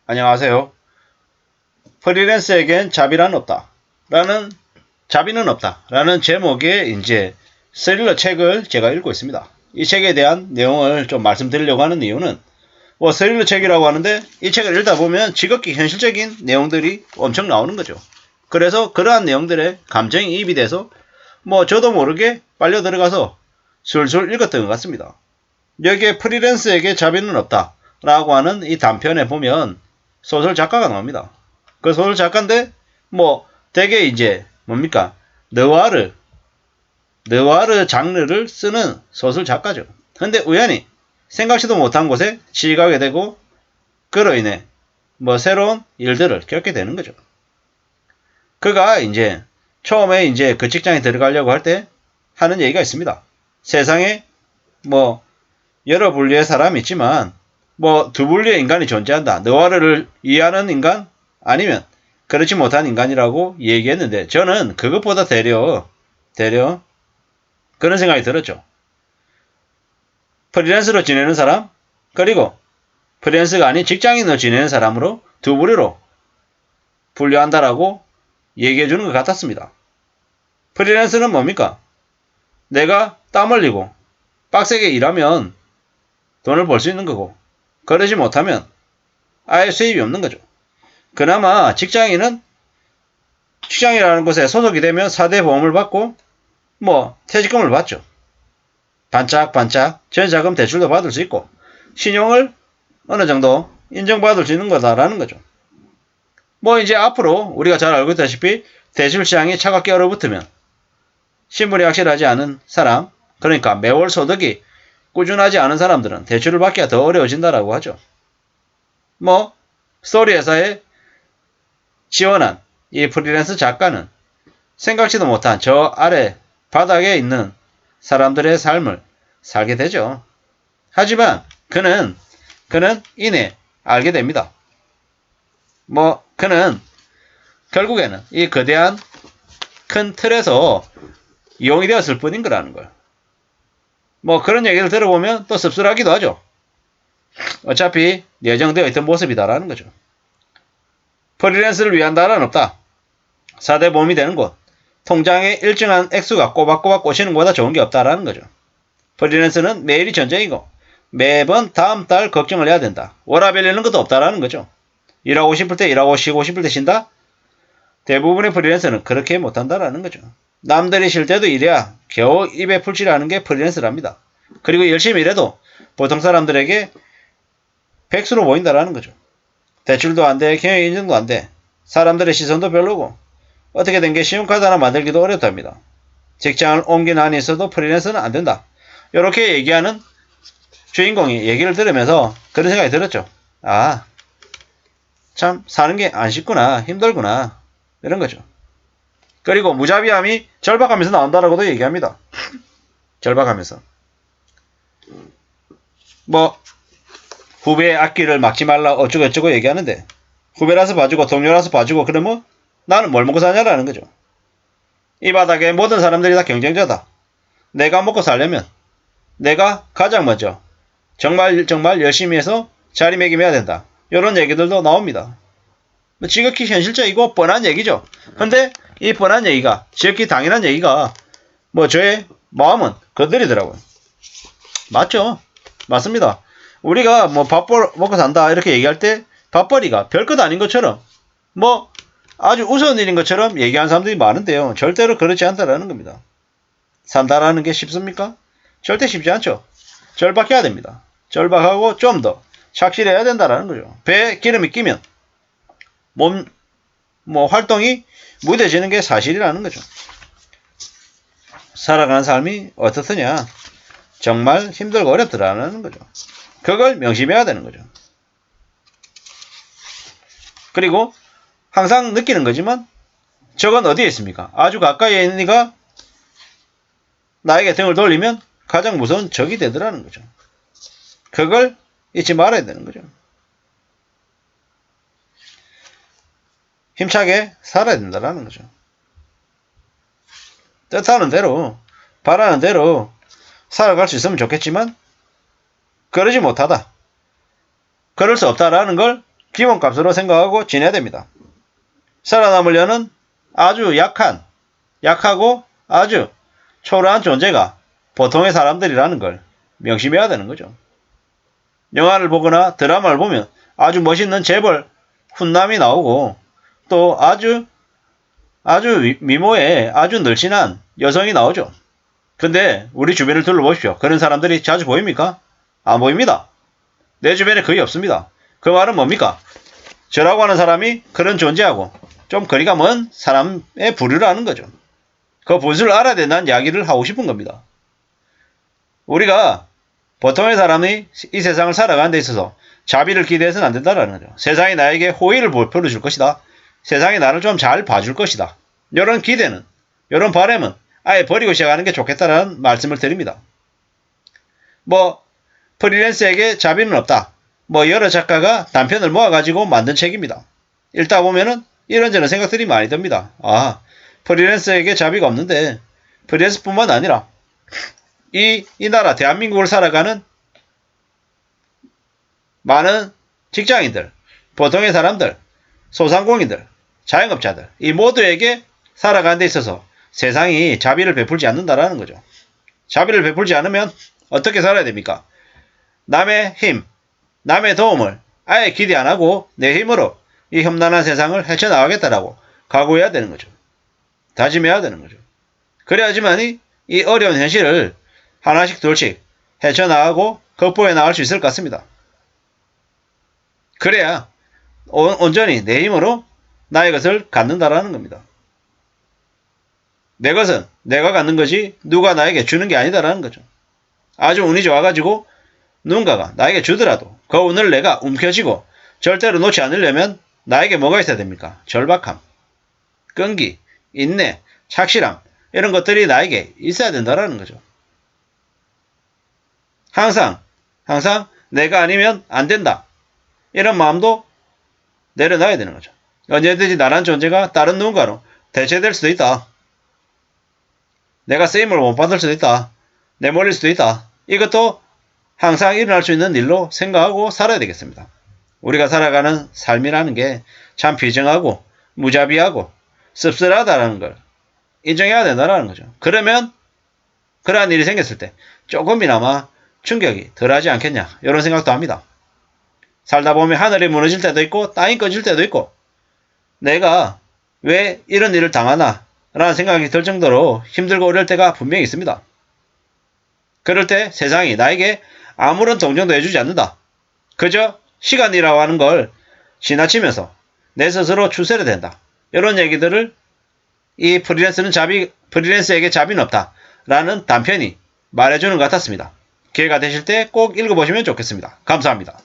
안녕하세요. 프리랜서에겐 자비는 없다. 라는 제목의 이제 스릴러 책을 제가 읽고 있습니다. 이 책에 대한 내용을 좀 말씀드리려고 하는 이유는 스릴러 책이라고 하는데 이 책을 읽다 보면 지극히 현실적인 내용들이 엄청 나오는 거죠. 그래서 그러한 내용들에 감정이 이입이 돼서 저도 모르게 빨려 들어가서 술술 읽었던 것 같습니다. 여기에 프리랜서에게 자비는 없다. 라고 하는 이 단편에 보면 소설 작가가 나옵니다. 그 소설 작가인데 되게 이제 뭡니까 느와르 장르를 쓰는 소설 작가죠. 근데 우연히 생각지도 못한 곳에 취직하게 되고 그로 인해 새로운 일들을 겪게 되는 거죠. 그가 이제 처음에 이제 그 직장에 들어가려고 할 때 하는 얘기가 있습니다. 세상에 여러 분류의 사람이 있지만 두 분류의 인간이 존재한다. 느와르를 이해하는 인간 아니면 그렇지 못한 인간이라고 얘기했는데 저는 그것보다 되려 그런 생각이 들었죠. 프리랜서로 지내는 사람 그리고 프리랜서가 아닌 직장인으로 지내는 사람으로 두 부류로 분류한다라고 얘기해 주는 것 같았습니다. 프리랜서는 뭡니까? 내가 땀 흘리고 빡세게 일하면 돈을 벌 수 있는 거고 그러지 못하면 아예 수입이 없는 거죠. 그나마 직장인은 직장이라는 곳에 소속이 되면 4대 보험을 받고 퇴직금을 받죠. 반짝반짝 전자금 대출도 받을 수 있고 신용을 어느 정도 인정받을 수 있는 거다라는 거죠. 이제 앞으로 우리가 잘 알고 있다시피 대출 시장이 차갑게 얼어붙으면 신분이 확실하지 않은 사람, 그러니까 매월 소득이 꾸준하지 않은 사람들은 대출을 받기가 더 어려워진다라고 하죠. 스토리 회사에 지원한 이 프리랜서 작가는 생각지도 못한 저 아래 바닥에 있는 사람들의 삶을 살게 되죠. 하지만 그는 이내 알게 됩니다. 그는 결국에는 이 거대한 큰 틀에서 이용이 되었을 뿐인 거라는 걸. 그런 얘기를 들어보면 또 씁쓸하기도 하죠. 어차피 예정되어 있던 모습이다라는 거죠. 프리랜서를 위한 나라는 없다. 4대 보험이 되는 곳. 통장에 일정한 액수가 꼬박꼬박 꽂히는 것보다 좋은 게 없다라는 거죠. 프리랜서는 매일이 전쟁이고 매번 다음 달 걱정을 해야 된다. 워라밸 이런 것도 없다라는 거죠. 일하고 싶을 때 일하고 쉬고 싶을 때 쉰다? 대부분의 프리랜서는 그렇게 못한다라는 거죠. 남들이 쉴 때도 일해야 겨우 입에 풀칠하는 게 프리랜서랍니다. 그리고 열심히 일해도 보통 사람들에게 백수로 보인다라는 거죠. 대출도 안 돼, 경영 인증도 안 돼, 사람들의 시선도 별로고 어떻게 된 게 신용카드 하나 만들기도 어렵답니다. 직장을 옮긴 한이 있어도 프리랜서는 안 된다. 이렇게 얘기하는 주인공이 얘기를 들으면서 그런 생각이 들었죠. 아, 참 사는 게 안 쉽구나, 힘들구나 이런 거죠. 그리고 무자비함이 절박하면서 나온다라고도 얘기합니다. 절박하면서 후배의 악기를 막지 말라 어쩌고저쩌고 얘기하는데 후배라서 봐주고 동료라서 봐주고 그러면 나는 뭘 먹고 사냐라는 거죠. 이 바닥에 모든 사람들이 다 경쟁자다. 내가 먹고 살려면 내가 가장 먼저 정말 열심히 해서 자리매김해야 된다. 이런 얘기들도 나옵니다. 지극히 현실적이고 뻔한 얘기죠. 근데 이 뻔한 얘기가 지극히 당연한 얘기가 저의 마음은 건드리더라고요. 맞죠? 맞습니다. 우리가 밥 먹고 산다 이렇게 얘기할 때 밥벌이가 별것 아닌 것처럼 아주 우스운 일인 것처럼 얘기하는 사람들이 많은데요. 절대로 그렇지 않다라는 겁니다. 산다라는 게 쉽습니까? 절대 쉽지 않죠. 절박해야 됩니다. 절박하고 좀 더 착실해야 된다라는 거죠. 배에 기름이 끼면 몸 활동이 무뎌지는 게 사실이라는 거죠. 살아가는 삶이 어떻느냐? 정말 힘들고 어렵더라는 거죠. 그걸 명심해야 되는 거죠. 그리고 항상 느끼는 거지만 저건 어디에 있습니까? 아주 가까이에 있는 이가 나에게 등을 돌리면 가장 무서운 적이 되더라는 거죠. 그걸 잊지 말아야 되는 거죠. 힘차게 살아야 된다는 거죠. 뜻하는 대로 바라는 대로 살아갈 수 있으면 좋겠지만 그러지 못하다. 그럴 수 없다라는 걸 기본값으로 생각하고 지내야 됩니다. 살아남으려는 아주 약하고 아주 초라한 존재가 보통의 사람들이라는 걸 명심해야 되는 거죠. 영화를 보거나 드라마를 보면 아주 멋있는 재벌 훈남이 나오고 또 아주 미모에 아주 늘씬한 여성이 나오죠. 근데 우리 주변을 둘러보십시오. 그런 사람들이 자주 보입니까? 안 보입니다. 내 주변에 거의 없습니다. 그 말은 뭡니까? 저라고 하는 사람이 그런 존재하고 좀 거리가 먼 사람의 부류라는 거죠. 그 본수를 알아야 된다는 이야기를 하고 싶은 겁니다. 우리가 보통의 사람이 이 세상을 살아가는 데 있어서 자비를 기대해서는 안 된다는 거죠. 세상이 나에게 호의를 베풀어줄 것이다. 세상이 나를 좀 잘 봐줄 것이다. 이런 기대는, 이런 바람은 아예 버리고 시작하는 게 좋겠다라는 말씀을 드립니다. 프리랜서에게 자비는 없다. 여러 작가가 단편을 모아가지고 만든 책입니다. 읽다 보면은 이런저런 생각들이 많이 듭니다. 프리랜서에게 자비가 없는데 프리랜서뿐만 아니라 이 나라 대한민국을 살아가는 많은 직장인들, 보통의 사람들, 소상공인들, 자영업자들 이 모두에게 살아가는 데 있어서 세상이 자비를 베풀지 않는다라는 거죠. 자비를 베풀지 않으면 어떻게 살아야 됩니까? 남의 힘, 남의 도움을 아예 기대 안 하고 내 힘으로 이 험난한 세상을 헤쳐나가겠다라고 각오해야 되는 거죠. 다짐해야 되는 거죠. 그래야지만이 이 어려운 현실을 하나씩 둘씩 헤쳐나가고 극복해 나갈 수 있을 것 같습니다. 그래야 온전히 내 힘으로 나의 것을 갖는다라는 겁니다. 내 것은 내가 갖는 거지 누가 나에게 주는 게 아니다라는 거죠. 아주 운이 좋아가지고 누군가가 나에게 주더라도 그 운을 내가 움켜쥐고 절대로 놓지 않으려면 나에게 뭐가 있어야 됩니까? 절박함, 끈기, 인내, 착실함 이런 것들이 나에게 있어야 된다라는 거죠. 항상 내가 아니면 안 된다. 이런 마음도 내려놔야 되는 거죠. 언제든지 나란 존재가 다른 누군가로 대체될 수도 있다. 내가 쓰임을 못 받을 수도 있다. 내몰릴 수도 있다. 이것도 항상 일어날 수 있는 일로 생각하고 살아야 되겠습니다. 우리가 살아가는 삶이라는 게 참 비정하고 무자비하고 씁쓸하다는 걸 인정해야 된다는 거죠. 그러면 그러한 일이 생겼을 때 조금이나마 충격이 덜하지 않겠냐 이런 생각도 합니다. 살다 보면 하늘이 무너질 때도 있고 땅이 꺼질 때도 있고 내가 왜 이런 일을 당하나 라는 생각이 들 정도로 힘들고 어려울 때가 분명히 있습니다. 그럴 때 세상이 나에게 아무런 동정도 해주지 않는다. 그저 시간이라고 하는 걸 지나치면서 내 스스로 추스려야 된다. 이런 얘기들을 이 프리랜서에게 자비는 없다. 라는 단편이 말해주는 것 같았습니다. 기회가 되실 때 꼭 읽어보시면 좋겠습니다. 감사합니다.